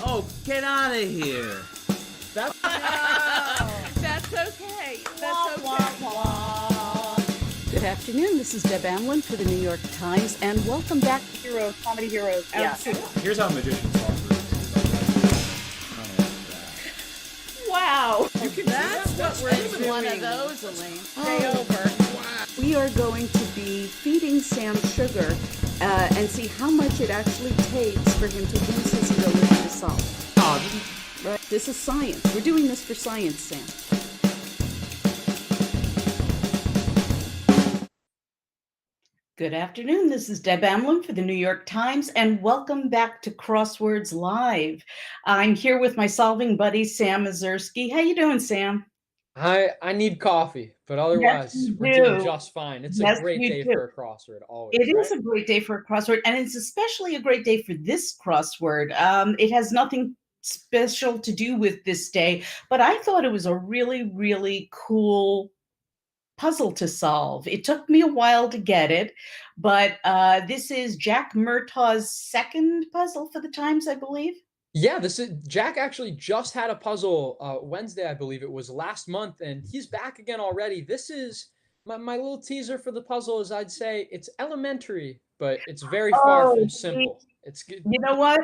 Oh, get out of here. That's That's okay. That's okay. Good afternoon. This is Deb Amlen for the New York Times, and welcome back to Heroes, comedy heroes. Absolutely. Here's how magicians solve Wow. That's what we're doing. one of those, Elaine. Stay over. We are going to be feeding Sam sugar and see how much it actually takes for him to use his ability to solve. Right? This is science. We're doing this for science, Sam. Good afternoon. This is Deb Amlen for the New York Times, and welcome back to Crosswords Live. I'm here with my solving buddy, Sam Ezersky. How you doing, Sam? I need coffee, but otherwise Yes, you we're doing do. just fine. It's Yes, a great you day do. for a crossword, always. It is right? a great day for a crossword, and it's especially a great day for this crossword. It has nothing special to do with this day, but I thought it was a really, really cool puzzle to solve. It took me a while to get it, but this is Jack Murtagh's second puzzle for the Times, I believe. Yeah, Jack actually just had a puzzle Wednesday, I believe it was last month, and he's back again already. This is my little teaser for the puzzle is I'd say it's elementary, but it's very far from simple. It's good. You know what?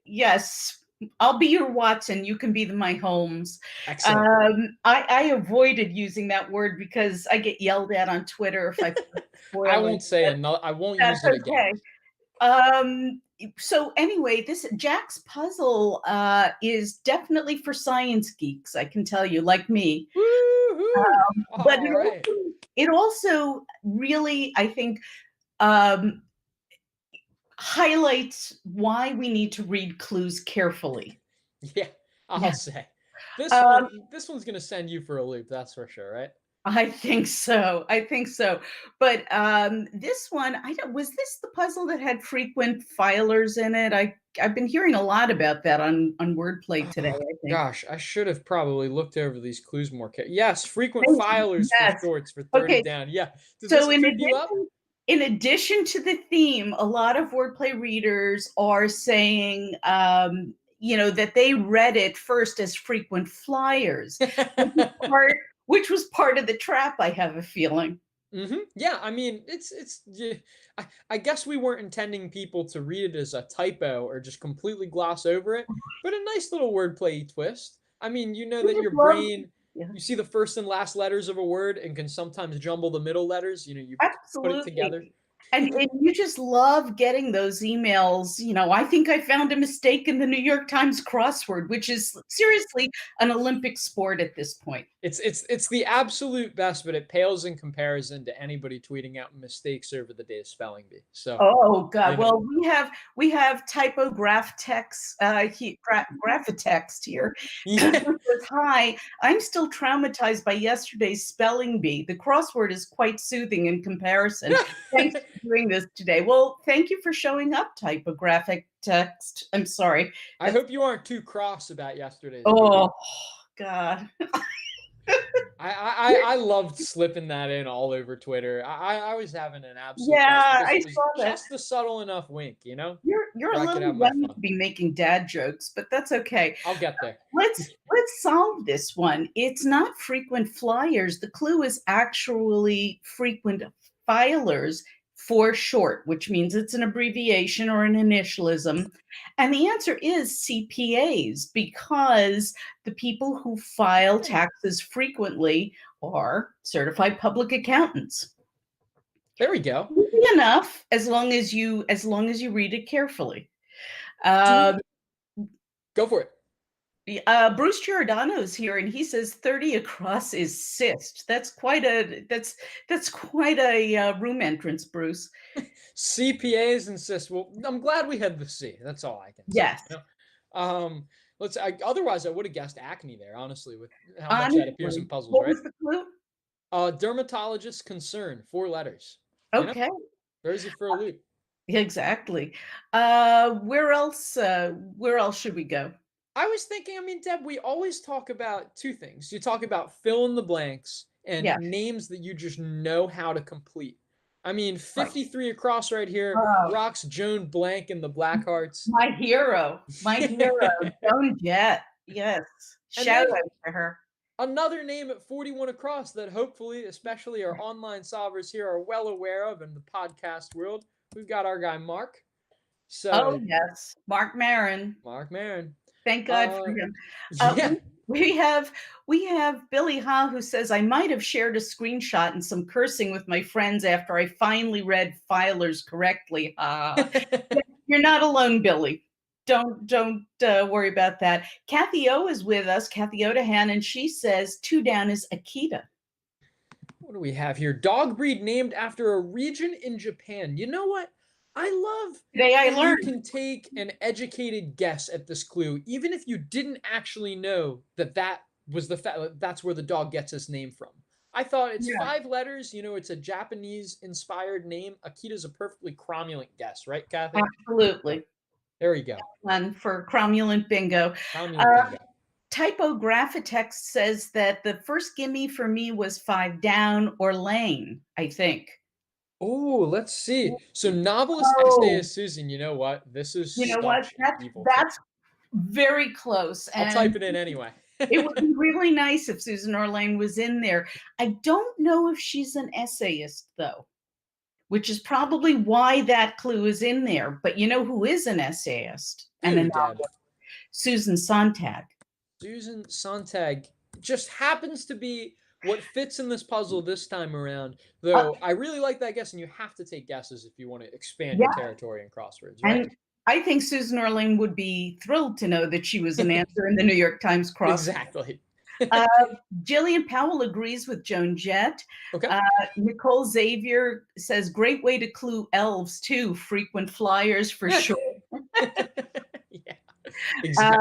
Yes, I'll be your Watson. You can be my Holmes. Excellent. I avoided using that word because I get yelled at on Twitter if I spoil I it. won't say it. I won't That's use it again. okay. So anyway, this Jack's puzzle is definitely for science geeks, I can tell you, like me. Woo-hoo! But All right. it also really, I think, highlights why we need to read clues carefully. Yeah, I'll Yeah. say. This one's gonna send you for a loop, that's for sure, right? I think so. But this one, was this the puzzle that had frequent filers in it? I've been hearing a lot about that on wordplay today, I think. Gosh, I should have probably looked over these clues more carefully. Yes, frequent filers Yes. for shorts for 30 Okay. down. Yeah. Did So this trip you up? in addition to the theme, a lot of wordplay readers are saying, that they read it first as frequent flyers, which was part of the trap, I have a feeling. Yeah, I mean, yeah, I guess we weren't intending people to read it as a typo or just completely gloss over it, but a nice little wordplay twist. I mean, you know that your brain, you see the first and last letters of a word and can sometimes jumble the middle letters. You put it together. Absolutely. And you just love getting those emails. I think I found a mistake in the New York Times crossword, which is seriously an Olympic sport at this point. It's the absolute best, but it pales in comparison to anybody tweeting out mistakes over the day of spelling bee. So, oh God, well, we have typograph text, graphotext here. yeah. Says, hi, I'm still traumatized by yesterday's spelling bee. The crossword is quite soothing in comparison. Thanks for doing this today. Well, thank you for showing up, typographic text. I'm sorry. I hope you aren't too cross about yesterday's. Oh God. I loved slipping that in all over Twitter. I was having an absolute I it was saw that. just the subtle enough wink, You're a little young to be making dad jokes, but that's okay. I'll get there. Let's solve this one. It's not frequent flyers. The clue is actually frequent filers for short, which means it's an abbreviation or an initialism. And the answer is CPAs, because the people who file taxes frequently are certified public accountants. There we go. Easy enough, as long as you read it carefully. Go for it. Bruce Giordano's here, and he says 30 across is cyst. That's quite a room entrance, Bruce. CPAs and cyst. Well, I'm glad we had the C. That's all I can say. Yes. Otherwise I would have guessed acne there, honestly, with how much that appears in puzzles, what right? was the clue? Dermatologist concern, 4 letters. Okay. There's it for a loop. Exactly. Where else should we go? I was thinking, I mean, Deb, we always talk about 2 things. You talk about fill in the blanks and names that you just know how to complete. I mean, 53 across right here. Oh. Rocks Joan Blank and the Blackhearts. My hero, Joan Jett. Yes, And shout then- out to her. Another name at 41 across that hopefully, especially our online solvers here, are well aware of in the podcast world. We've got our guy Mark. So, Oh yes, Mark Maron. Mark Maron. Thank God for him. Yeah. We have Billy Ha, who says, I might have shared a screenshot and some cursing with my friends after I finally read filers correctly. You're not alone, Billy. Don't worry about that. Kathy O is with us, Kathy Odahan, and she says 2 down is Akita. What do we have here? Dog breed named after a region in Japan. You know what? I love Today I that learned. you can take an educated guess at this clue, even if you didn't actually know that was that's where the dog gets its name from. I thought it's 5 letters. You know, it's a Japanese-inspired name. Akita's a perfectly cromulent guess, right, Kathy? Absolutely. There we go. One for cromulent bingo. Cromulent bingo. Typographitex says that the first gimme for me was 5 down or lane, I think. Oh, let's see. So novelist essayist Susan, you know what? This is That's very close. I'll type it in anyway. It would be really nice if Susan Orlane was in there. I don't know if she's an essayist, though, which is probably why that clue is in there. But you know who is an essayist? And a novelist? Susan Sontag. Susan Sontag just happens to be what fits in this puzzle this time around. Though I really like that guess, and you have to take guesses if you want to expand your territory in crosswords, right? And I think Susan Orlane would be thrilled to know that she was an answer in the New York Times crossword. Exactly. Jillian Powell agrees with Joan Jett. Okay. Nicole Xavier says, great way to clue elves too, frequent flyers for sure. Yeah, exactly.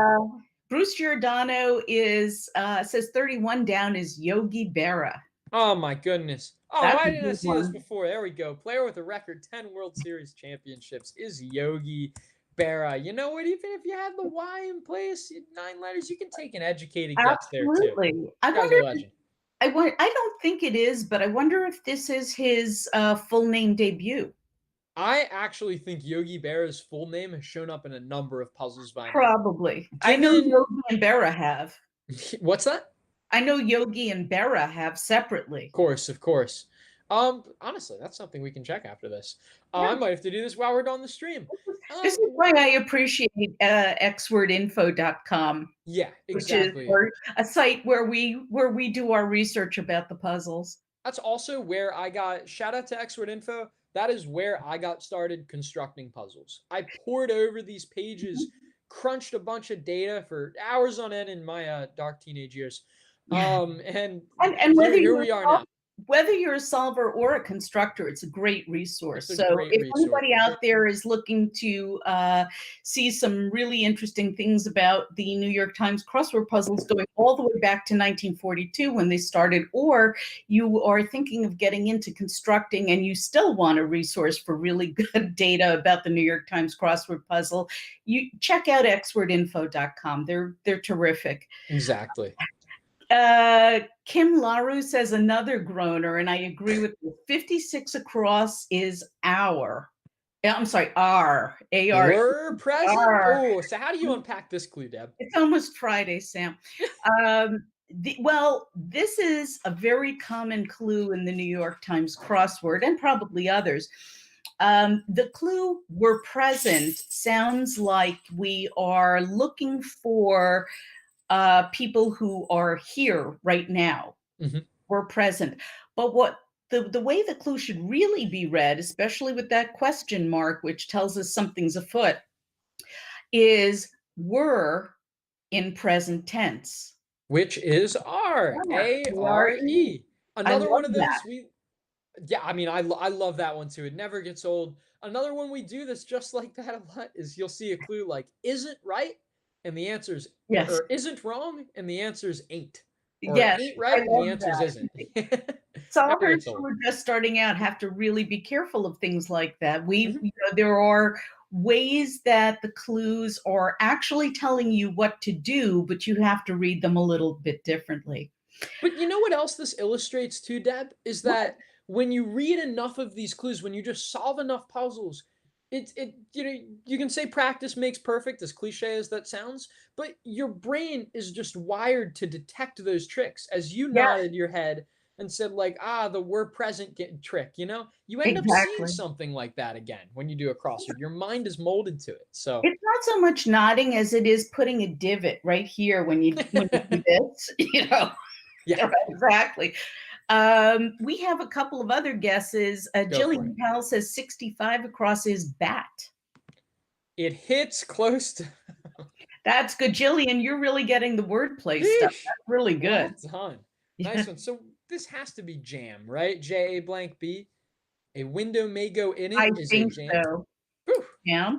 Bruce Giordano says 31 down is Yogi Berra. Oh my goodness. Oh, That's why didn't I see this before? There we go. Player with a record 10 World Series championships is Yogi Berra. You know what? Even if you have the Y in place, 9 letters, you can take an educated guess there too. Absolutely. I don't think it is, but I wonder if this is his full name debut. I actually think Yogi Berra's full name has shown up in a number of puzzles by now. Probably. I know Yogi and Berra have. What's that? I know Yogi and Berra have separately. Of course. Honestly, that's something we can check after this. I might have to do this while we're on the stream. This is why I appreciate xwordinfo.com. Yeah, exactly. Which is a site where we do our research about the puzzles. That's also where I got, shout out to Xword Info. That is where I got started constructing puzzles. I poured over these pages, crunched a bunch of data for hours on end in my dark teenage years. And here we are now. Whether you're a solver or a constructor, it's a great resource. If anybody out there is looking to see some really interesting things about the New York Times crossword puzzles going all the way back to 1942 when they started, or you are thinking of getting into constructing and you still want a resource for really good data about the New York Times crossword puzzle, you check out xwordinfo.com. They're terrific. Exactly. Kim Laru says another groaner, and I agree with you. 56 across is our. I'm sorry, R. A-R. We're present. Oh, so how do you unpack this clue, Deb? It's almost Friday, Sam. This is a very common clue in the New York Times crossword and probably others. The clue "we're present" sounds like we are looking for people who are here right now. We're present. But what the way the clue should really be read, especially with that question mark, which tells us something's afoot, is "were" in present tense. Which is R. A-R-E. Another one of those I love that one too. It never gets old. Another one we do this just like that a lot is you'll see a clue like "isn't right," and the answer is yes, or "isn't wrong," and the answer is "ain't." Or yes, "ain't right," and the answer is "isn't." Solvers who are just starting out have to really be careful of things like that. There are ways that the clues are actually telling you what to do, but you have to read them a little bit differently. But you know what else this illustrates too, Deb? Is that when you read enough of these clues, when you just solve enough puzzles, you can say practice makes perfect, as cliche as that sounds, but your brain is just wired to detect those tricks. As you Yeah, nodded your head and said, like, the we're present trick, you end up seeing exactly. something like that again when you do a crossword. Your mind is molded to it. So It's not so much nodding as it is putting a divot right here when you do this, yeah, Exactly. We have a couple of other guesses. go for it. Jillian Powell says 65 across is bat. It hits close to. That's good. Jillian, you're really getting the wordplay stuff. Yeesh. That's really Well good. done. Nice one. So this has to be jam, right? J A blank B. A window may go in it I is a think jam. so. Whew. Yeah.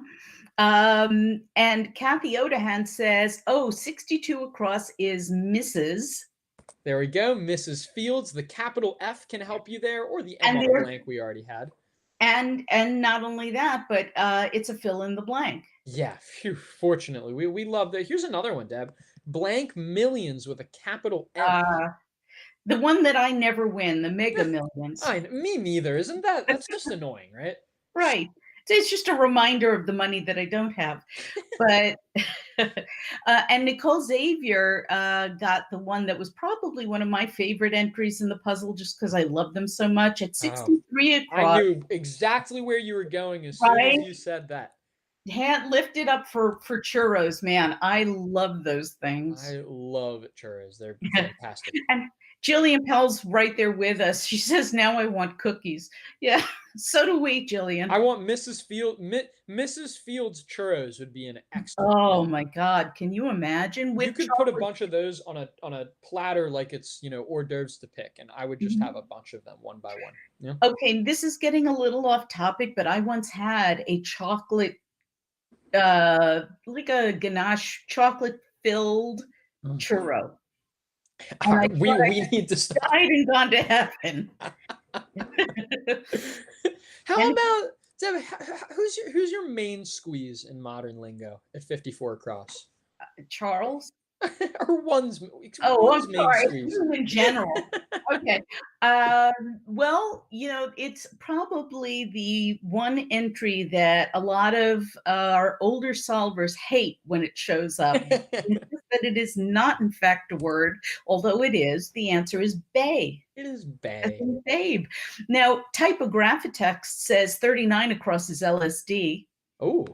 And Kathy Odahan says, 62 across is Mrs. There we go. Mrs. Fields. The capital F can help you there, or the And M there- blank we already had. And not only that, but it's a fill in the blank. Yeah, phew, fortunately. We love that. Here's another one, Deb. Blank millions with a capital M. The one that I never win, the Mega Millions. Me neither. Isn't that? That's just annoying, right? Right. It's just a reminder of the money that I don't have. But and Nicole Xavier got the one that was probably one of my favorite entries in the puzzle, just because I love them so much. At 63 across. I knew exactly where you were going as soon as you said that. Hand lifted up for churros, man. I love those things. I love churros. They're fantastic. And Jillian Pell's right there with us. She says, "Now I want cookies." Yeah, so do we, Jillian. I want Mrs. Fields churros would be an excellent. Oh my God, can you imagine? You could put a bunch of those on a platter like it's hors d'oeuvres to pick, and I would just have a bunch of them one by one. Yeah. Okay, this is getting a little off topic, but I once had a chocolate, like a ganache, chocolate filled churro. We need to stop. Died and gone to heaven. How about Deb? Who's your main squeeze in modern lingo at 54 across? Charles? Or one's I'm main sorry. squeeze. In general. Okay. Well, it's probably the one entry that a lot of our older solvers hate when it shows up. That it is not, in fact, a word, although it is. The answer is bay. It is bay. Babe. Now, Typographitext says 39 across is LSD. Oh.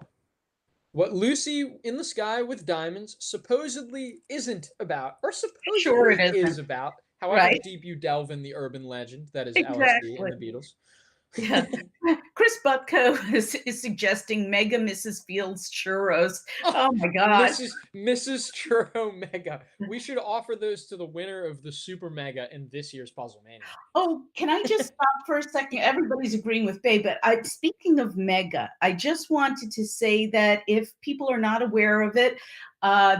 What Lucy in the Sky with Diamonds supposedly isn't about, or supposedly Sure it isn't. is about, however deep you delve in the urban legend that is LSD and the Beatles. Yeah. Chris Butko is suggesting Mega Mrs. Fields churros. Oh my God. Mrs. Churro Mega. We should offer those to the winner of the Super Mega in this year's Puzzle Mania. Oh, can I just stop for a second? Everybody's agreeing with Bay, but speaking of Mega, I just wanted to say that if people are not aware of it,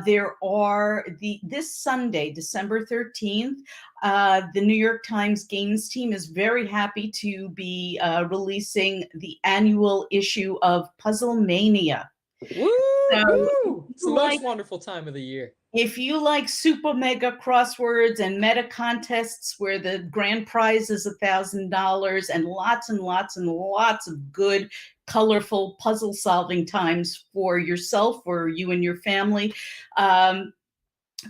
there are this Sunday, December 13th, the New York Times Games team is very happy to be releasing the annual issue of Puzzle Mania. Woo! So, it's the most wonderful time of the year. If you like super mega crosswords and meta contests where the grand prize is $1,000 and lots and lots of good, colorful puzzle solving times for yourself or you and your family,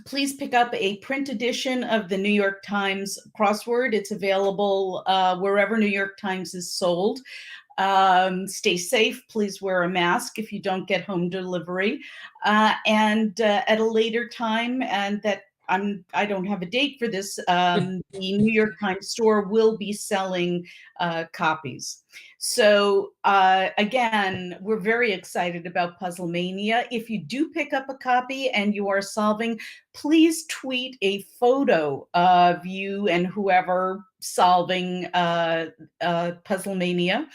please pick up a print edition of the New York Times crossword. It's available wherever New York Times is sold. Stay safe. Please wear a mask if you don't get home delivery. And at a later time, and that I don't have a date for this, the New York Times store will be selling copies. So again, we're very excited about Puzzle Mania. If you do pick up a copy and you are solving, please tweet a photo of you and whoever solving Puzzle Mania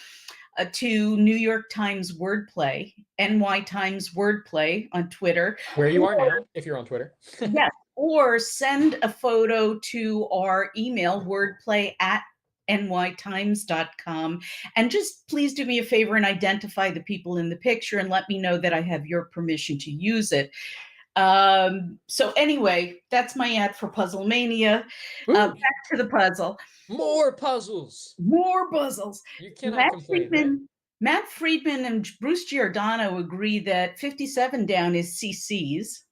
to New York Times Wordplay, NY Times Wordplay on Twitter. Where you are now, if you're on Twitter. Yes, or send a photo to our email, wordplay@nytimes.com. And just please do me a favor and identify the people in the picture and let me know that I have your permission to use it. So anyway, that's my ad for Puzzle Mania. Back to the puzzle. More puzzles. More puzzles. You cannot complain, right? Matt Friedman and Bruce Giordano agree that 57 down is CC's.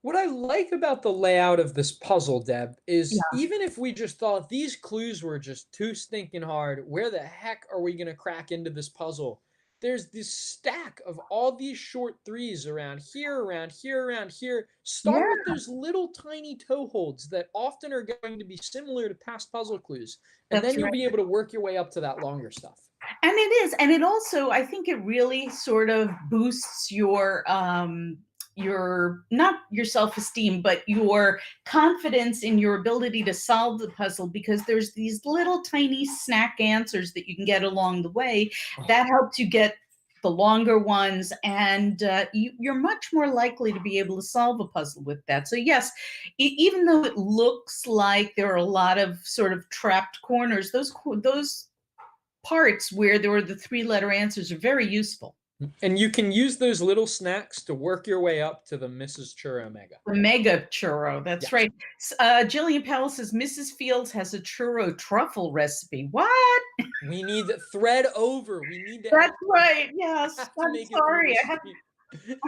What I like about the layout of this puzzle, Deb, is even if we just thought these clues were just too stinking hard, where the heck are we going to crack into this puzzle? There's this stack of all these short threes around here, around here, around here. Start with those little tiny toe holds that often are going to be similar to past puzzle clues. And then you'll be able to work your way up to that longer stuff. And it is. And it also, I think it really sort of boosts your not your self-esteem, but your confidence in your ability to solve the puzzle, because there's these little tiny snack answers that you can get along the way that helps you get the longer ones, and you're much more likely to be able to solve a puzzle with that. So yes, even though it looks like there are a lot of sort of trapped corners, those parts where there are the 3-letter answers are very useful. And you can use those little snacks to work your way up to the Mrs. Churro Mega. The Mega Churro, that's right. Jillian Powell says, Mrs. Fields has a churro truffle recipe. What? We need thread over. We need to. That's right, yes. I'm sorry. I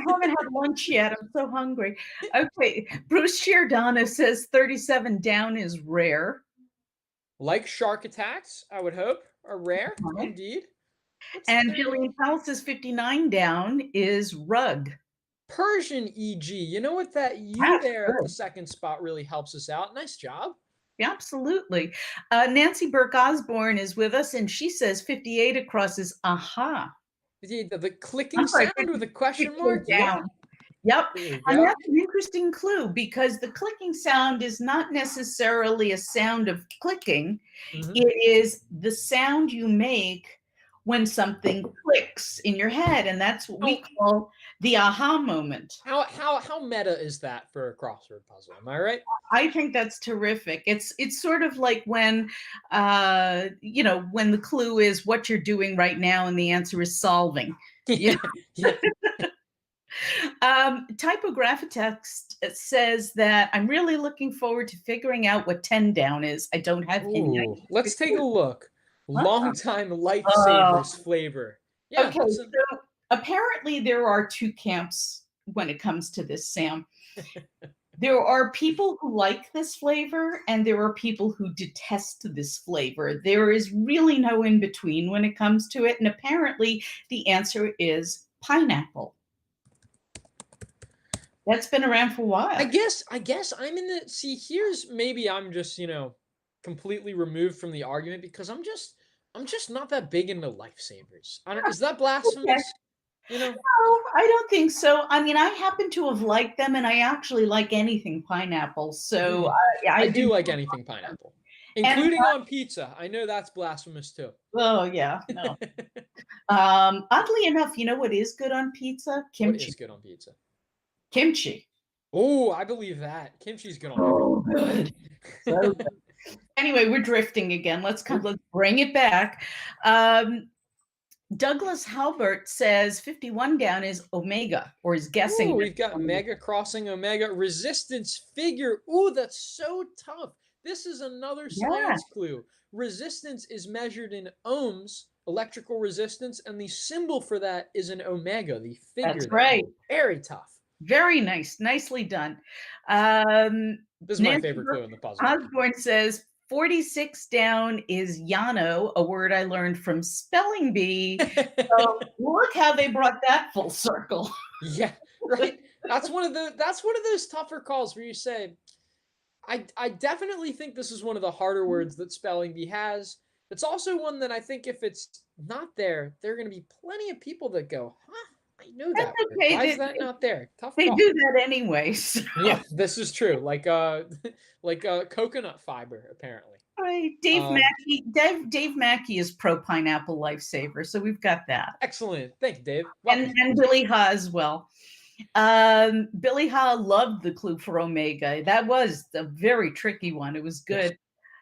haven't had lunch yet. I'm so hungry. Okay, Bruce Giordano says 37 down is rare. Like shark attacks, I would hope, are rare, indeed. And Jillian Powell says 59 down is rug. Persian EG. You know what? That U there at the second spot really helps us out. Nice job. Yeah, absolutely. Nancy Burke Osborne is with us, and she says 58 across is aha. The clicking sound with a question mark? Down. Yep. And that's an interesting clue, because the clicking sound is not necessarily a sound of clicking. It is the sound you make when something clicks in your head, and that's what we call the aha moment. How meta is that for a crossword puzzle? Am I right? I think that's terrific. It's sort of like when when the clue is what you're doing right now and the answer is solving. Typographic-Text says that I'm really looking forward to figuring out what 10 down is. I don't have any. Let's take a look. Long-time lifesavers flavor. Yeah. Okay, so apparently there are 2 camps when it comes to this, Sam. There are people who like this flavor, and there are people who detest this flavor. There is really no in between when it comes to it, and apparently the answer is pineapple. That's been around for a while. I guess I'm in the here's maybe I'm just, completely removed from the argument because I'm just not that big into lifesavers. Is that blasphemous? Okay. No, I don't think so. I mean, I happen to have liked them, and I actually like anything pineapple. So I do like anything pineapple, including on pizza. I know that's blasphemous too. Oh yeah, no. Oddly enough, you know what is good on pizza? Kimchi. What is good on pizza? Kimchi. Oh, I believe that. Kimchi's good on everything. So good. Anyway, we're drifting again. Let's bring it back. Douglas Halbert says 51 down is omega, or is guessing. Ooh, we've got mega crossing omega. Resistance figure. Ooh, that's so tough. This is another science clue. Resistance is measured in ohms, electrical resistance, and the symbol for that is an omega, the figure. That's right. Very tough. Very nice. Nicely done. This is my favorite clue in the puzzle. Osborne says 46 down is Yano, a word I learned from Spelling Bee. So look how they brought that full circle. Yeah, right. That's one of those tougher calls where you say, I definitely think this is one of the harder words that Spelling Bee has. It's also one that I think if it's not there, there are going to be plenty of people that go, huh? I know that. Okay. Why is that not there? Tough they call. Do that anyways. Yeah, this is true. Like coconut fiber, apparently. Right. Dave Mackey is pro pineapple lifesaver, so we've got that. Excellent. Thank you, Dave. And Billy Ha as well. Billy Ha loved the clue for omega. That was a very tricky one. It was good. Yes.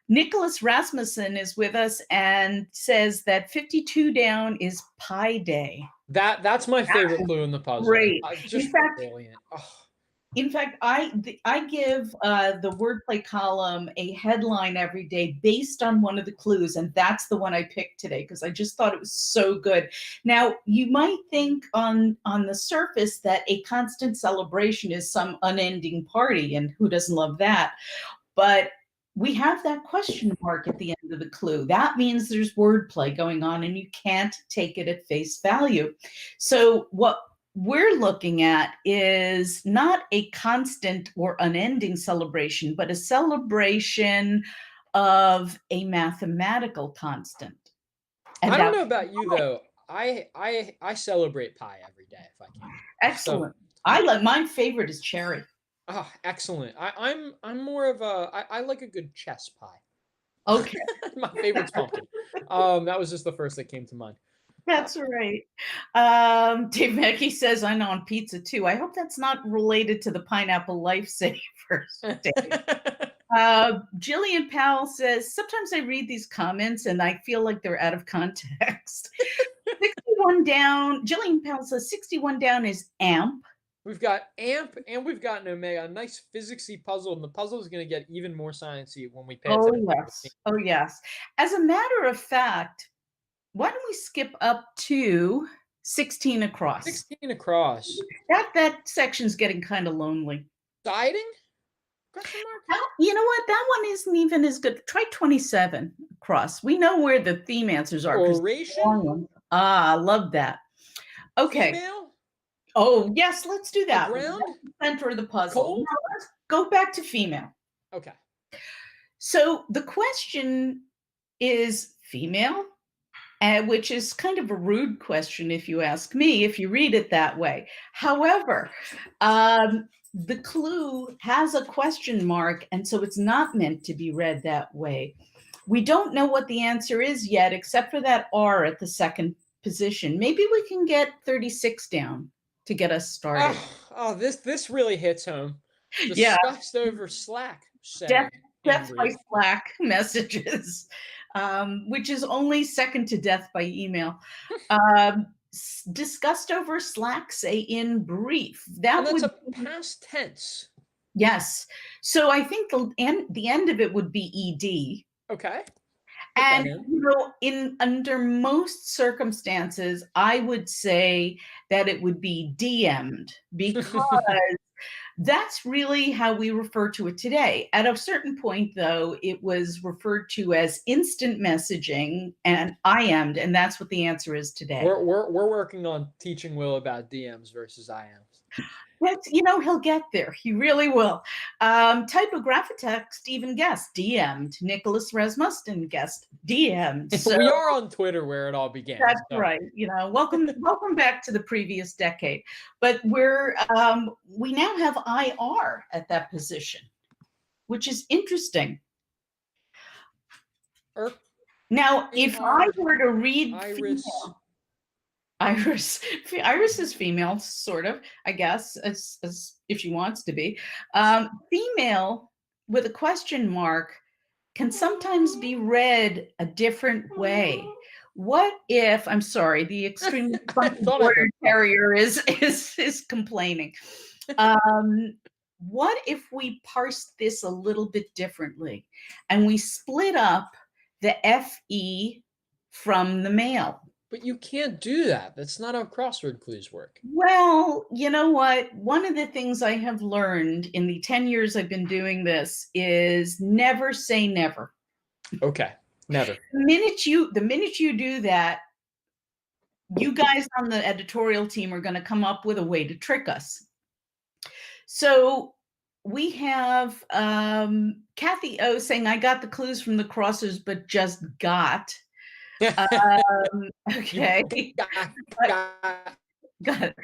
Nicholas Rasmussen is with us and says that 52 down is Pi Day. That's my favorite clue in the puzzle. Great. Just brilliant. Oh. In fact, I give the wordplay column a headline every day based on one of the clues, and that's the one I picked today because I just thought it was so good. Now, you might think on the surface that a constant celebration is some unending party, and who doesn't love that? But we have that question mark at the end of the clue. That means there's wordplay going on, and you can't take it at face value. So what we're looking at is not a constant or unending celebration, but a celebration of a mathematical constant. And I don't know about you though. I celebrate pie every day if I can. Excellent. So, my favorite is cherry. Oh, excellent. I'm more of I like a good chess pie. Okay. My favorite's pumpkin. That was just the first that came to mind. That's right. Dave Mackey says, I'm on pizza too. I hope that's not related to the pineapple lifesavers. Jillian Powell says, sometimes I read these comments and I feel like they're out of context. 61 down. Jillian Powell says 61 down is AMP. We've got AMP and we've got an Omega, a nice physicsy puzzle, and the puzzle is going to get even more sciencey when we pay attention. Oh, yes. As a matter of fact, why don't we skip up to 16 across? 16 across. That section's getting kind of lonely. Siding? Question mark? You know what? That one isn't even as good. Try 27 across. We know where the theme answers are. Oration? I love that. Okay. Female? Oh, yes, let's do that. Ground? Center of the puzzle. Cold? Now, let's go back to female. Okay. So the question is female, which is kind of a rude question if you ask me, if you read it that way. However, the clue has a question mark, and so it's not meant to be read that way. We don't know what the answer is yet, except for that R at the second position. Maybe we can get 36 down to get us started. Oh, this really hits home. Yeah. Discussed over Slack. Death by Slack messages, which is only second to death by email. Discussed over Slack, say in brief. That's a past tense. Yes. So I think the end of it would be ED. Okay. And under most circumstances, I would say that it would be DM'd because that's really how we refer to it today. At a certain point, though, it was referred to as instant messaging and IM'd, and that's what the answer is today. We're working on teaching Will about DMs versus IMs. He'll get there. He really will. Typographic-text even guessed DM'd. Nicholas Rasmussen guessed DM'd. So we are on Twitter where it all began. That's right. Welcome back to the previous decade. But we now have IR at that position, which is interesting. Now, if I were to read Iris is female, sort of, I guess, as if she wants to be. Female with a question mark can sometimes be read a different way. What if, I'm sorry, the extremely border terrier is complaining. What if we parse this a little bit differently and we split up the FE from the male? But you can't do that. That's not how crossword clues work. Well, you know what? One of the things I have learned in the 10 years I've been doing this is never say never. Okay, never. The minute you do that, you guys on the editorial team are going to come up with a way to trick us. So we have Kathy O saying, I got the clues from the crossers, but just got. Okay. Got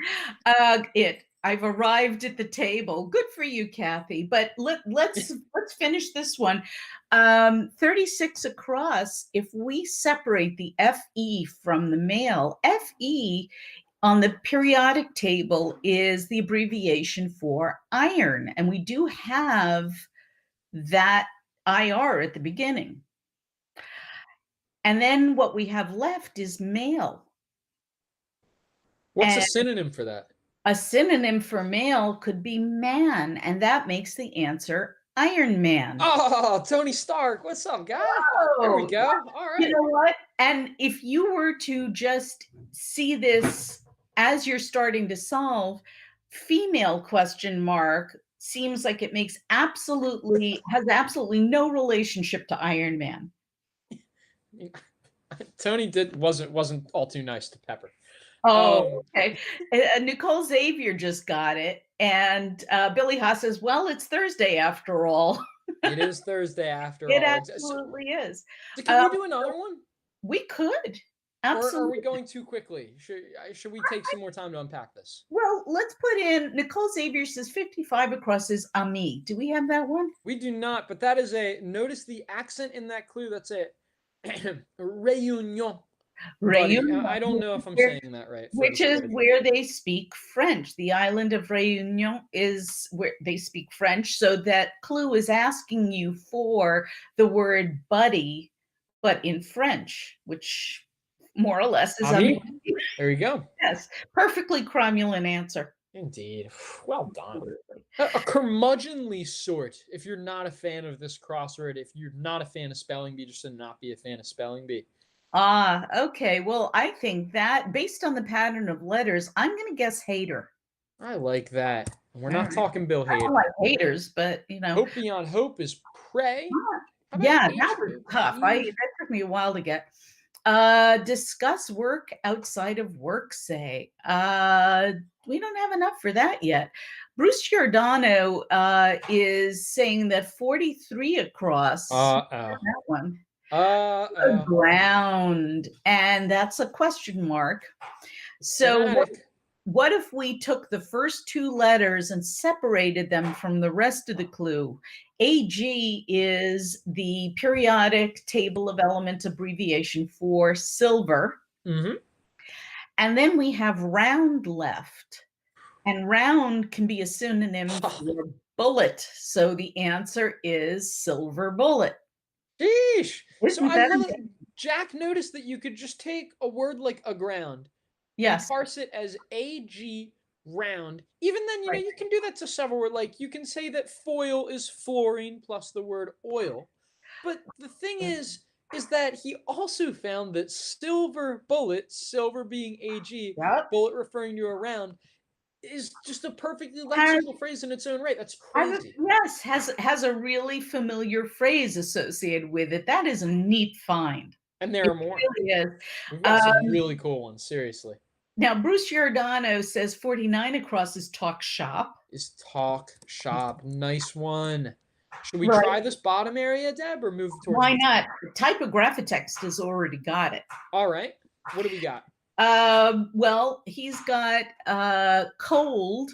it. I've arrived at the table. Good for you, Kathy. But let's finish this one. 36 across. If we separate the FE from the male, FE on the periodic table is the abbreviation for iron, and we do have that IR at the beginning. And then what we have left is male. What's a synonym for that? A synonym for male could be man, and that makes the answer Iron Man. Oh, Tony Stark. What's up, guy? There we Oh, go. All right. you know what? And if you were to just see this as you're starting to solve, female question mark seems like it has absolutely no relationship to Iron Man. Tony wasn't all too nice to Pepper. Oh, okay. Nicole Xavier just got it. And Billy Haas says, well, it's Thursday after all. It is Thursday after It all. absolutely is. So can we do another one? We could. Or Absolutely. are we going too quickly? Should we take some more time to unpack this? Well, let's put in, Nicole Xavier says 55 across is ami. Do we have that one? We do not, but that is notice the accent in that clue. That's a réunion. Réunion. I don't know if I'm saying that right. Which is where they speak French. The island of Réunion is where they speak French. So that clue is asking you for the word buddy, but in French, which more or less is ami. There you go. Yes, perfectly cromulent answer. Indeed. Well done. A curmudgeonly sort. If you're not a fan of this crossword, if you're not a fan of spelling bee, just to not be a fan of spelling bee. Ah, okay. Well, I think that based on the pattern of letters, I'm going to guess hater. I like that. We're not talking Bill Hader. I don't like haters, but you know. Hope beyond hope is pray. Yeah, that was tough. That took me a while to get. Discuss work outside of work, say. We don't have enough for that yet. Bruce Giordano is saying that 43 across. That one. Ground, and that's a question mark. So what if we took the first two letters and separated them from the rest of the clue? AG is the periodic table of elements abbreviation for silver. Mm-hmm. And then we have round left, and round can be a synonym for bullet. So the answer is silver bullet. Sheesh. So I love that Jack noticed that you could just take a word like aground, yes, and parse it as AG round. Even then, you know, you can do that to several words. Like you can say that foil is fluorine plus the word oil. But the thing is that he also found that silver bullet, silver being AG, bullet referring to a round, is just a perfectly lexical phrase in its own right. That's crazy. Yes, has a really familiar phrase associated with it. That is a neat find. And there are more. Really is. We've got some really cool ones, seriously. Now, Bruce Giordano says 49 across is talk shop. Is talk shop. Nice one. Should we try this bottom area, Deb, or move towards Why not? Typographic-text has already got it. All right. What do we got? Well, he's got cold,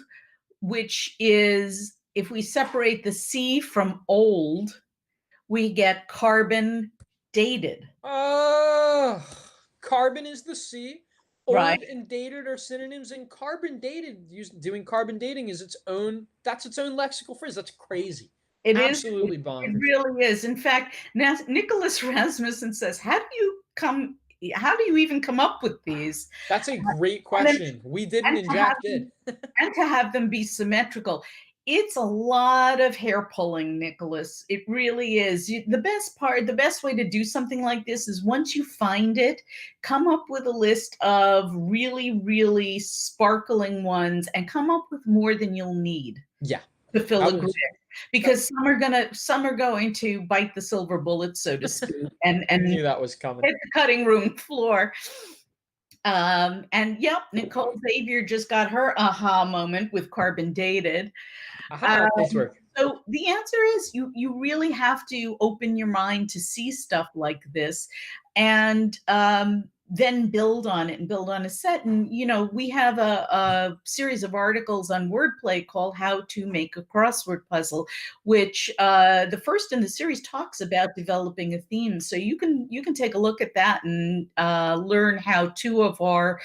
which is, if we separate the C from old, we get carbon dated. Carbon is the C. Old and dated are synonyms, and carbon dated, doing carbon dating is its own lexical phrase. That's crazy. It absolutely bonkers. It really is. In fact, Nicholas Rasmussen says, how do you even come up with these? That's a great question. We didn't, and Jack did. And to have them be symmetrical. It's a lot of hair pulling, Nicholas. It really is. The best way to do something like this is once you find it, come up with a list of really, really sparkling ones and come up with more than you'll need. Yeah. To fill a grid. Because some are going to bite the silver bullet, so to speak, and I knew that was coming. Hit the cutting room floor. And yep, Nicole Xavier just got her aha moment with carbon dated. So the answer is you really have to open your mind to see stuff like this, and then build on it and build on a set. And you know, we have a series of articles on wordplay called How to Make a Crossword Puzzle, which the first in the series talks about developing a theme. So you can take a look at that and learn how two of our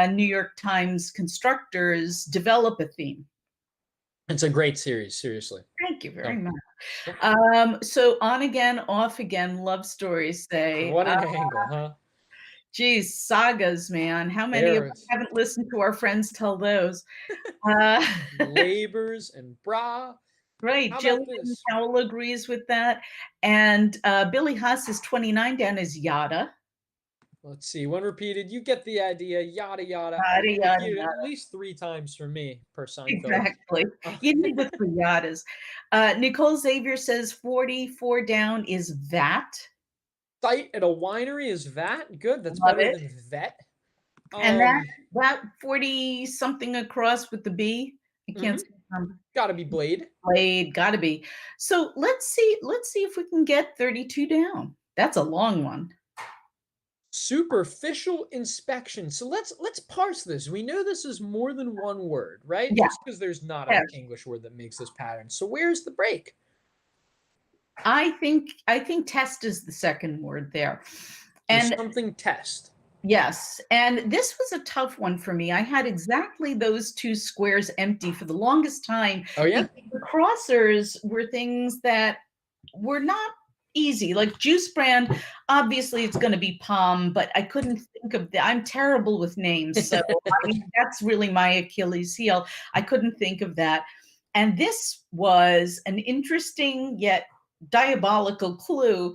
New York Times constructors develop a theme. It's a great series, seriously. Thank you very much. So on again, off again, love stories say. What an angle, huh? Geez, sagas, man. How many of There us is haven't listened to our friends tell those? Uh, labors and bra. right. How about Jillian this? Howell agrees with that. And Billy Huss is 29 down as yada. Let's see. When repeated, you get the idea. Yada yada. Yada, yada, Repeated yada. at least 3 times for me per Seinfeld. Exactly. You need the 3 yadas. Nicole Xavier says 44 down is vat. Site at a winery is vat. Good. That's Love better it. than vet. And that 40 something across with the B. I can't see the number. Gotta be Blade. Blade, gotta be. So let's see if we can get 32 down. That's a long one. Superficial inspection. So let's parse this. We know this is more than one word, right? Yeah. Just because there's not Yes. an English word that makes this pattern. So where's the break? I think test is the second word there. There's And something test. yes, and this was a tough one for me. I had exactly those 2 squares empty for the longest time. Oh yeah. The crossers were things that were not easy. Like juice brand, obviously it's going to be Palm, but I couldn't think of that. I'm terrible with names, so that's really my Achilles heel. I couldn't think of that. And this was an interesting yet diabolical clue.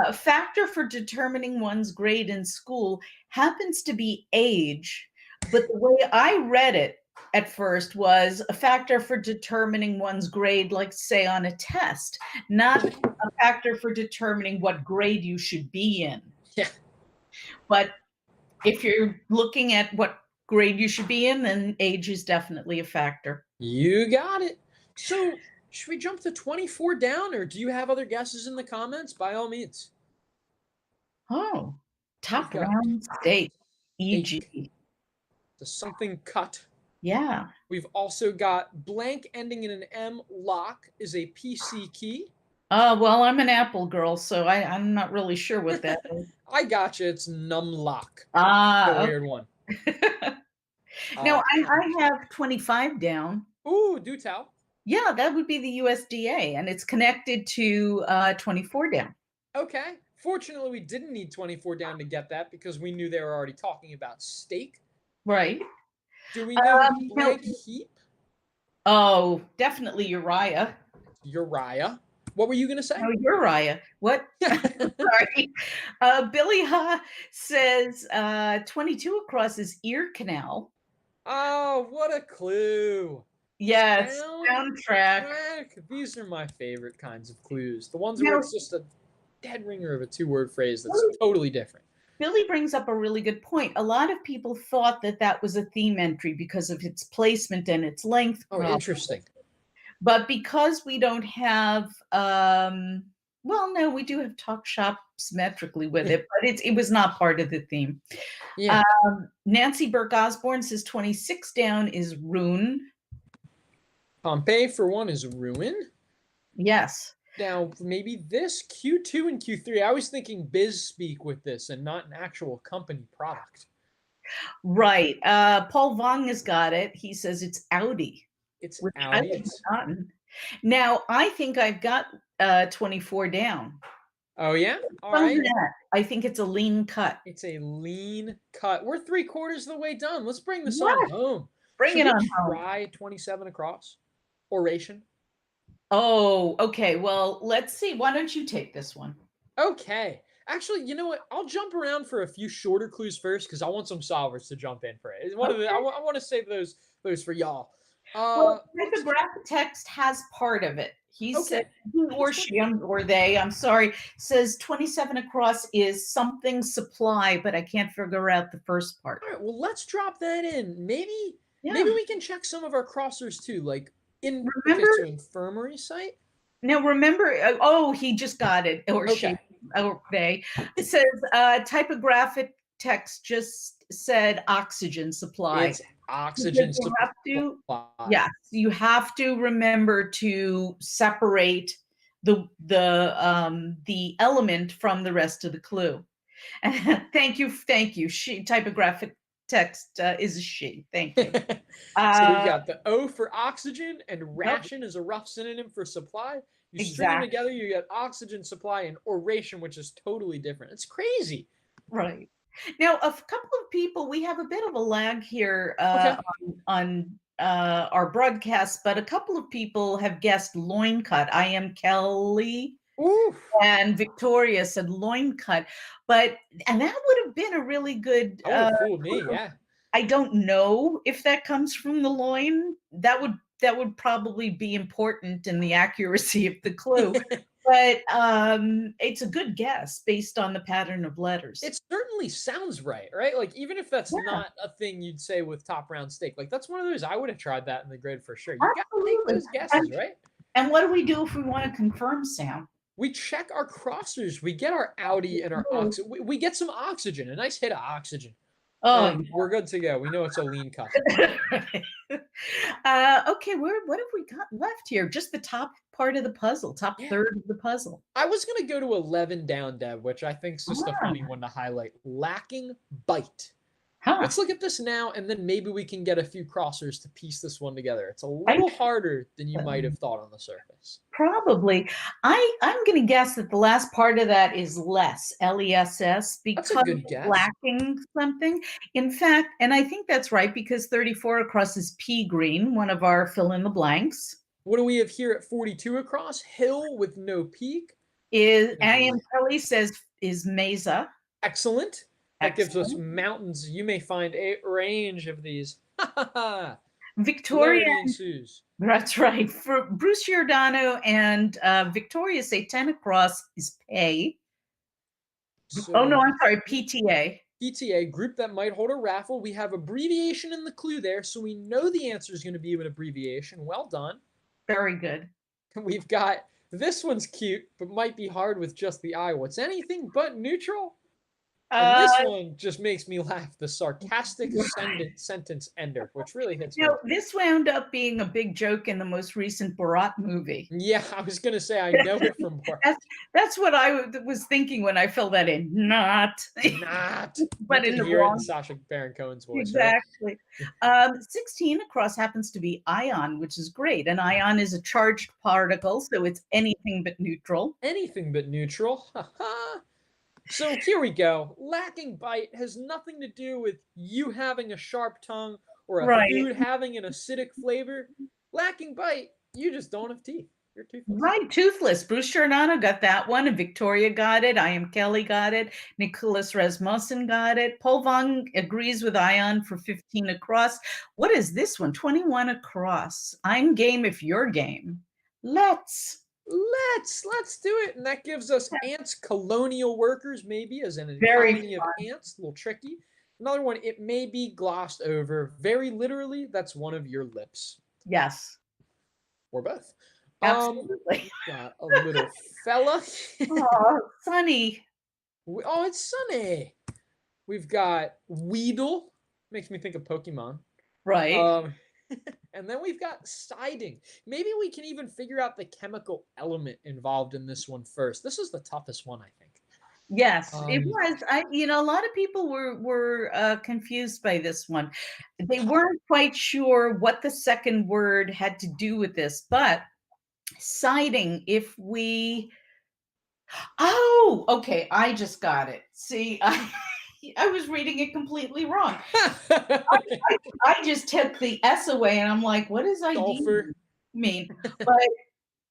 A factor for determining one's grade in school happens to be age, but the way I read it at first was a factor for determining one's grade, like say on a test, not a factor for determining what grade you should be in. Yeah. But if you're looking at what grade you should be in, then age is definitely a factor. You got it. So should we jump to 24 down, or do you have other guesses in the comments? By all means. Oh, top We've got round steak, e.g. The something cut. Yeah. We've also got blank ending in an M. Lock is a PC key. Well, I'm an Apple girl, so I'm not really sure what that is. I gotcha. It's numlock. Ah, A weird one. Now I have 25 down. Ooh, do tell. Yeah, that would be the USDA, and it's connected to 24 down. Okay. Fortunately, we didn't need 24 down to get that because we knew they were already talking about steak. Right. Do we know blank heap? Oh, definitely Uriah. Uriah. What were you going to say? Oh, Uriah. What? Sorry. Billy Ha says 22 across is ear canal. Oh, what a clue. Yes, soundtrack. These are my favorite kinds of clues. The ones where it's just a dead ringer of a 2-word phrase that's totally different. Billy brings up a really good point. A lot of people thought that was a theme entry because of its placement and its length. Oh, interesting. But because we don't have, well, no, we do have talk shop symmetrically with it, but it was not part of the theme. Yeah. Nancy Burke Osborne says 26 down is Rune. Pompeii, for one, is ruin. Yes. Now, maybe this Q2 and Q3. I was thinking biz speak with this and not an actual company product. Right. Paul Vong has got it. He says it's Audi. It's Audi. Now, I think I've got 24 down. Oh, yeah? All right. I think it's a lean cut. It's a lean cut. We're 3/4 of the way done. Let's bring this on home. Bring it on home. Try 27 across. Oration. Oh, okay. Well, let's see. Why don't you take this one? Okay. Actually, you know what? I'll jump around for a few shorter clues first because I want some solvers to jump in for it. I want to save those for y'all. Well, typographic text has part of it. He said, he or she, or they, I'm sorry, says 27 across is something supply, but I can't figure out the first part. All right, well, let's drop that in. Maybe we can check some of our crossers too, like infirmary site. Now remember, he just got it, or she, or they. It says typographic text just said oxygen supply. It's oxygen supply. Yes, you have to remember to separate the element from the rest of the clue. Thank you. She typographic text is a she. Thank you. So we've got the O for oxygen, and ration is a rough synonym for supply. You string them together, you get oxygen supply and oration, which is totally different. It's crazy. Right. Now, a couple of people, we have a bit of a lag here Okay. on our broadcast, but a couple of people have guessed loincut. I am Kelly. Ooh. And Victoria said loincut, and that would have been a really good. That would have fooled me, yeah. I don't know if that comes from the loin. That would probably be important in the accuracy of the clue. But it's a good guess based on the pattern of letters. It certainly sounds right? Like, even if that's Yeah. not a thing you'd say with top round steak, like that's one of those I would have tried that in the grade for sure. You got to take Absolutely. those guesses, right? And what do we do if we want to confirm, Sam? We check our crossers. We get our Audi and our oxygen. We get some oxygen, a nice hit of oxygen. Oh, And we're good to go. We know it's a lean cut. Okay, what have we got left here? Just the top part of the puzzle, top third of the puzzle. I was going to go to 11 down, Deb, which I think is just a funny one to highlight. Lacking bite. Huh. Let's look at this now, and then maybe we can get a few crossers to piece this one together. It's a little harder than you might have thought on the surface. Probably. I'm going to guess that the last part of that is less, L-E-S-S, because That's a good guess. lacking something. In fact, and I think that's right, because 34 across is pea green, one of our fill in the blanks. What do we have here at 42 across? Hill with no peak. I am Kelly says is mesa. Excellent. That gives us mountains. You may find a range of these. Victoria ensues. That's right. For Bruce Giordano and Victoria say 10 across is pay. So, oh no, I'm sorry, PTA. PTA, group that might hold a raffle. We have abbreviation in the clue there, so we know the answer is going to be an abbreviation. Well done. Very good. We've got, this one's cute, but might be hard with just the I. What's anything but neutral? And this one just makes me laugh. The sarcastic sentence ender, which really hits me. This wound up being a big joke in the most recent Borat movie. Yeah, I was going to say, I know it from Borat. That's what I was thinking when I filled that in. Not. But in the wrong. Sacha Baron Cohen's voice. Exactly. Right? 16 across happens to be ion, which is great. An ion is a charged particle, so it's anything but neutral. Anything but neutral. So here we go. Lacking bite has nothing to do with you having a sharp tongue or a food having an acidic flavor. Lacking bite, you just don't have teeth. You're toothless. Right, toothless. Bruce Giordano got that one, and Victoria got it. I am Kelly got it. Nicholas Rasmussen got it. Paul Vong agrees with Ion for 15 across. What is this one? 21 across. I'm game if you're game. Let's do it. And that gives us ants, colonial workers, maybe as an colony of ants. A little tricky. Another one, it may be glossed over. Very literally, that's one of your lips. Yes. Or both. Absolutely. Got a little fella. Oh, sunny. Oh, it's sunny. We've got Weedle. Makes me think of Pokemon. Right. And then we've got siding. Maybe we can even figure out the chemical element involved in this one first. This is the toughest one, I think. Yes, it was. A lot of people were confused by this one. They weren't quite sure what the second word had to do with this, but siding, if we... Oh, okay, I just got it. See, I was reading it completely wrong. I just took the S away, and I'm like, what does ID mean? But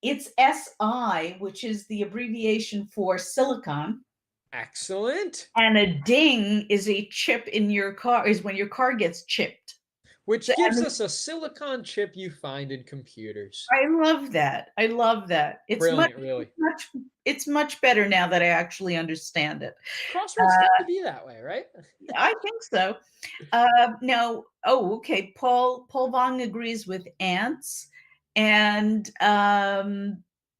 it's SI, which is the abbreviation for silicon. Excellent. And a ding is a chip in your car, is when your car gets chipped. Which gives us a silicon chip you find in computers. I love that. It's brilliant, really. It's much better now that I actually understand it. Crosswords tend to be that way, right? I think so. Now, okay. Paul Vong agrees with ants, and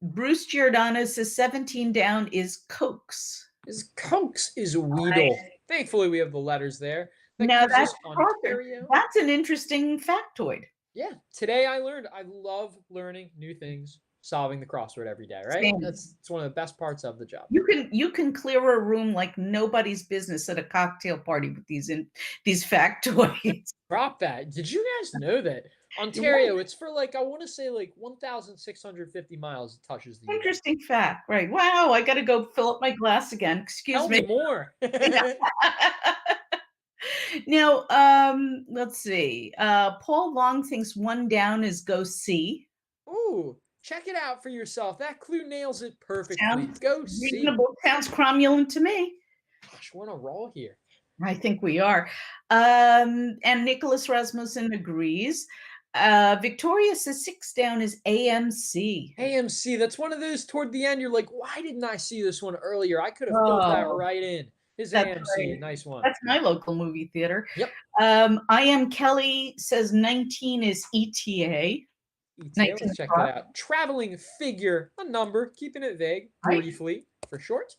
Bruce Giordano says 17 down is Cokes. Cokes is Weedle. Right. Thankfully, we have the letters there. Now that's an interesting factoid. Yeah. Today I learned. I love learning new things, solving the crossword every day, right? It's one of the best parts of the job. You can clear a room like nobody's business at a cocktail party with these factoids. Drop that. Did you guys know that Ontario, it's for like, I want to say like 1,650 miles it touches the US. Interesting fact, right? Wow, I got to go fill up my glass again. Excuse Tell me. me more. Now, let's see. Paul Long thinks one down is go see. Ooh, check it out for yourself. That clue nails it perfectly. Sounds Go see. reasonable. Sounds cromulent to me. Gosh, we're on a roll here. I think we are. And Nicholas Rasmussen agrees. Victoria says 6 down is AMC. AMC, that's one of those toward the end. You're like, why didn't I see this one earlier? I could have filled that right in. His AMC, right. nice one. That's my local movie theater. Yep. I am Kelly says 19 is ETA. ETA, let's check that out. Traveling figure, a number, keeping it vague, briefly, for short.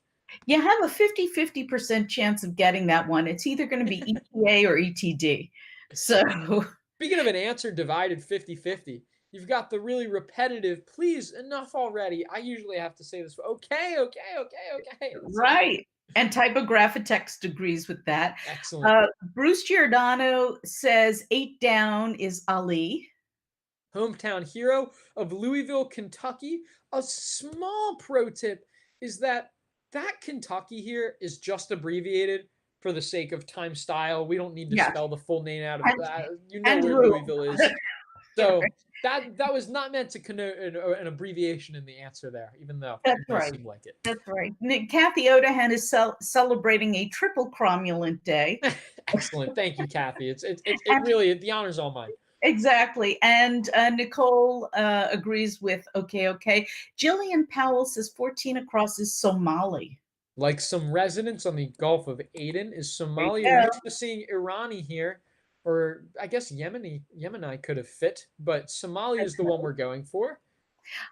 You have a 50% chance of getting that one. It's either going to be ETA or ETD. So, speaking of an answer divided 50-50, you've got the really repetitive, please, enough already. I usually have to say this, okay. Right. And typographic text agrees with that. Excellent. Bruce Giordano says 8 down is Ali. Hometown hero of Louisville, Kentucky. A small pro tip is that Kentucky here is just abbreviated for the sake of time style. We don't need to spell the full name out of that. You know where Louisville is. So that was not meant to connote an abbreviation in the answer there, even though it does seem like it. That's right. Kathy Odahan is celebrating a triple cromulent day. Excellent. Thank you, Kathy. It really, the honor's all mine. Exactly. And Nicole agrees with okay. Jillian Powell says 14 across is Somali. Like some residents on the Gulf of Aden. Is Somali? We're used to seeing Irani here, or I guess Yemeni could have fit, but Somali is the one we're going for.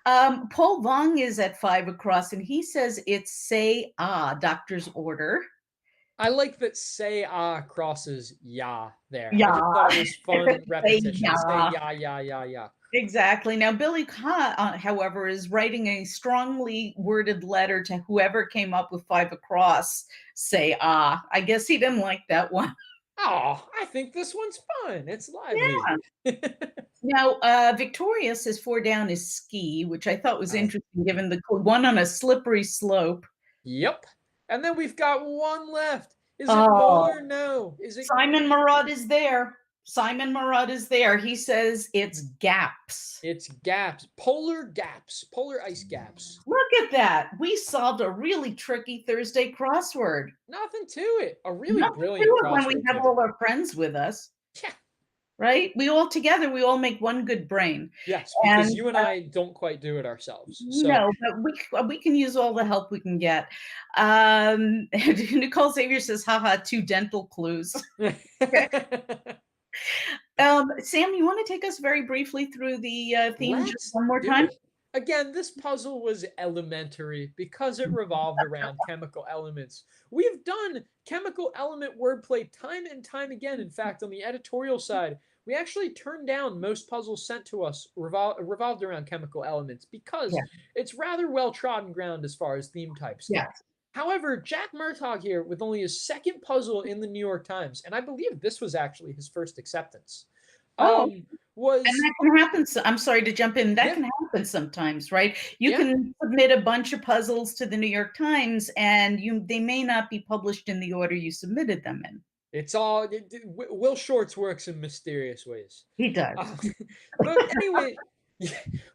Paul Vong is at 5 across, and he says it's say doctor's order. I like that say crosses ya there. Yeah. I just thought it was fun repetition. Say ya. Exactly. Now, Billy Ka, however, is writing a strongly worded letter to whoever came up with 5 across, say I guess he didn't like that one. Oh, I think this one's fun. It's lively. Yeah. Now, Victoria says 4 down is ski, which I thought was interesting given the one on a slippery slope. Yep. And then we've got one left. Is it no or no? Is it Simon Murad is there. He says it's gaps. It's gaps. Polar ice gaps. Look at that. We solved a really tricky Thursday crossword. Nothing to it. A really brilliant crossword. When we have all our friends with us. Yeah. Right? We all make one good brain. Yes, because you and I don't quite do it ourselves. So. No, but we can use all the help we can get. Nicole Xavier says, haha, 2 dental clues. Sam, you want to take us very briefly through the theme just one more time? Again, this puzzle was elementary because it revolved around chemical elements. We've done chemical element wordplay time and time again. In fact, on the editorial side, we actually turned down most puzzles sent to us revolved around chemical elements because it's rather well-trodden ground as far as theme types. Yes. However, Jack Murtagh here, with only his second puzzle in the New York Times, and I believe this was actually his first acceptance, and that can happen. I'm sorry to jump in. That can happen sometimes, right? You can submit a bunch of puzzles to the New York Times, and they may not be published in the order you submitted them in. It's all Will Shortz works in mysterious ways. He does. But anyway,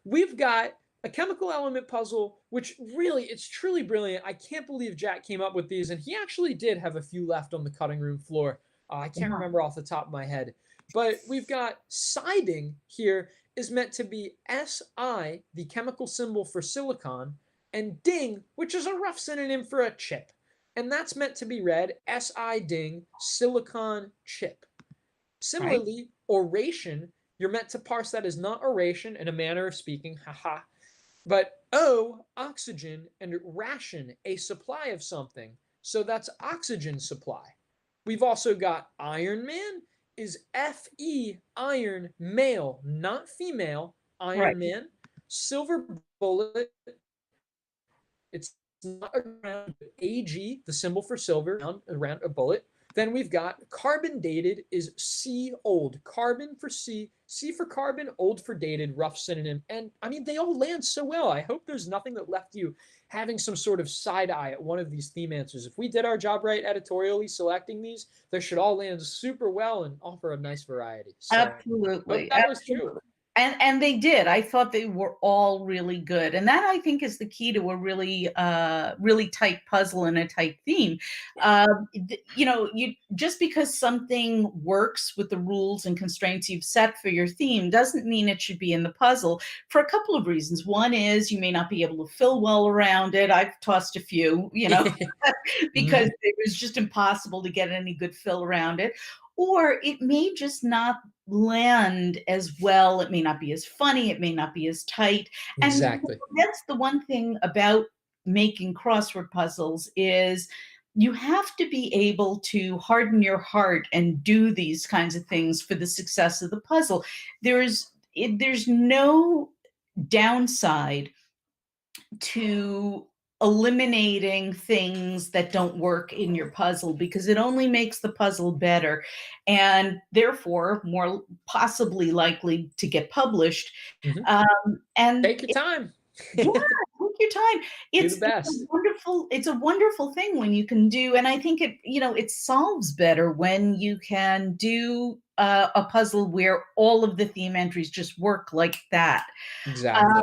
we've got a chemical element puzzle, which really, it's truly brilliant. I can't believe Jack came up with these, and he actually did have a few left on the cutting room floor. I can't remember off the top of my head. But we've got siding here is meant to be Si, the chemical symbol for silicon, and ding, which is a rough synonym for a chip. And that's meant to be read Si ding, silicon chip. Similarly, oration, you're meant to parse that as not oration in a manner of speaking, haha, but O, oxygen, and ration, a supply of something. So that's oxygen supply. We've also got Iron Man is Fe, iron, male, not female, Iron Man. Silver bullet, it's not around, Ag, the symbol for silver, around a bullet. Then we've got carbon dated is C old. Carbon for C, C for carbon, old for dated, rough synonym. And I mean, they all land so well. I hope there's nothing that left you having some sort of side eye at one of these theme answers. If we did our job right editorially selecting these, they should all land super well and offer a nice variety. So, Absolutely. hope that was true. And they did. I thought they were all really good, and that I think is the key to a really really tight puzzle and a tight theme. You just because something works with the rules and constraints you've set for your theme doesn't mean it should be in the puzzle for a couple of reasons. One is you may not be able to fill well around it. I've tossed a few, because it was just impossible to get any good fill around it. Or it may just not land as well. It may not be as funny. It may not be as tight. Exactly. And that's the one thing about making crossword puzzles is you have to be able to harden your heart and do these kinds of things for the success of the puzzle. There's no downside to eliminating things that don't work in your puzzle, because it only makes the puzzle better and therefore more possibly likely to get published. And take your time. Yeah, take your time. It's a wonderful thing when you can do, and I think it solves better when you can do a puzzle where all of the theme entries just work like that. Exactly.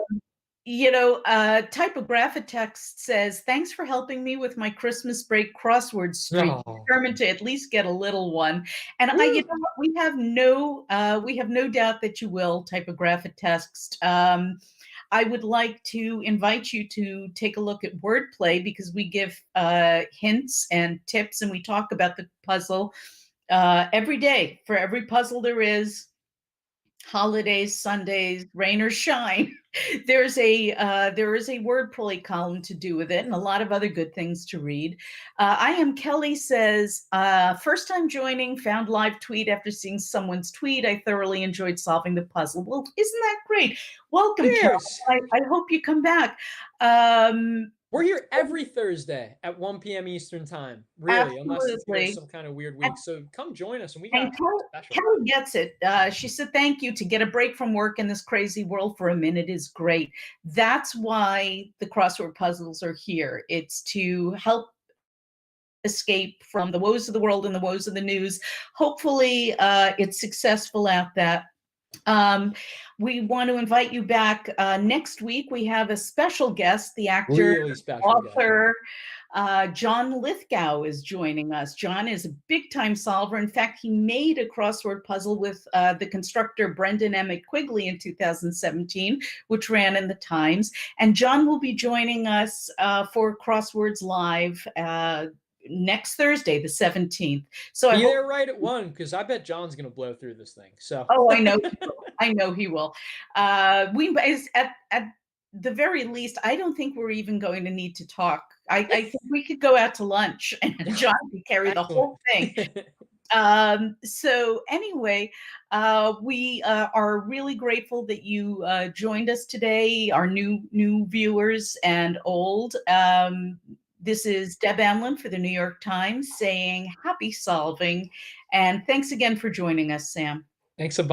Typographic text says, "Thanks for helping me with my Christmas break crossword streak. Determined to at least get a little one." And we have no doubt that you will. Typographic text. I would like to invite you to take a look at wordplay, because we give hints and tips, and we talk about the puzzle every day. For every puzzle there is, holidays, Sundays, rain or shine, there is a wordplay column to do with it, and a lot of other good things to read. I am Kelly says, first time joining, found live tweet after seeing someone's tweet. I thoroughly enjoyed solving the puzzle. Well, isn't that great? Welcome, Kelly. I hope you come back. We're here every Thursday at 1 p.m. Eastern time, really, unless it's some kind of weird week. So come join us, and we got special. Kelly gets it. She said, "Thank you. To get a break from work in this crazy world for a minute is great." That's why the crossword puzzles are here. It's to help escape from the woes of the world and the woes of the news. Hopefully, it's successful at that. We want to invite you back next week. We have a special guest, the actor, author, John Lithgow is joining us. John is a big-time solver. In fact, he made a crossword puzzle with the constructor Brendan Emmett Quigley in 2017, which ran in the Times. And John will be joining us for Crosswords Live next Thursday, the 17th. So be there right at 1, because I bet John's going to blow through this thing. So I know, I know he will. At the very least, I don't think we're even going to need to talk. I think we could go out to lunch, and John could carry the whole thing. So anyway, we are really grateful that you joined us today, our new viewers and old. This is Deb Amlen for the New York Times saying happy solving. And thanks again for joining us, Sam. Thanks a bunch.